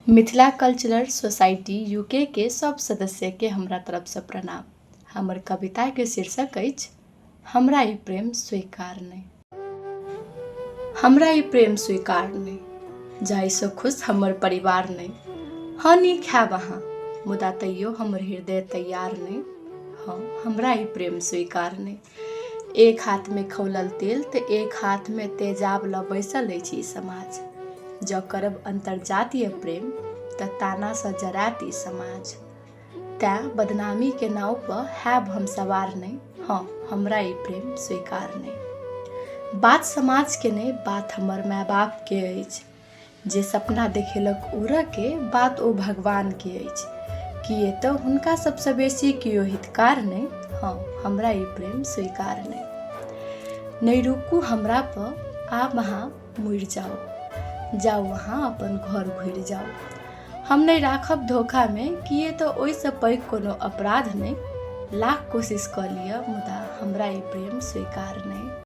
Mithila cultural society UK के सब सदस्य के हमरा तरफ से प्रणाम। हमर कविता के शीर्षक अछि हमरा ई प्रेम स्वीकार नहीं। हमरा ई प्रेम स्वीकार नहीं, जाहिसँ खुश हमर परिवार नहीं। हाँ नीक हैब अहाँ, मुदा तैयो हमर हृदय तैयार नहीं। हाँ हमरा ई प्रेम स्वीकार नहीं। एक हाथ में खौलल तेल तो एक हाथ में तेजाब ल बैसल अछि ई समाज। जँ करब अंतर्जातीय प्रेम त ताना सँ जरात ई समाज। तैं बदनामी के नाव पर हैब हम सवार नहीं। हाँ हमरा ई प्रेम स्वीकार नहीं। बात समाज के नहीं, बात हमर माय बाप के अछि। जे सपना देखेलक उड़ऽ के, बात ओ भगवान के अछि। किए तऽ हुनका सबसँ बेसी कियो हितकार नहीं। हाँ हमरा ई प्रेम स्वीकार नहीं रुकू हमरा पर, आब अहाँ मुड़ि जाओ। जाओ अहाँ अपन घर घुरि जाओ। हम नहीं राखब धोखा में, किए तऽ ओइसँ पैघ कोनो अपराध नहीं। लाख कोशिश कऽ लिअ, मुदा हमरा ई प्रेम स्वीकार नहीं।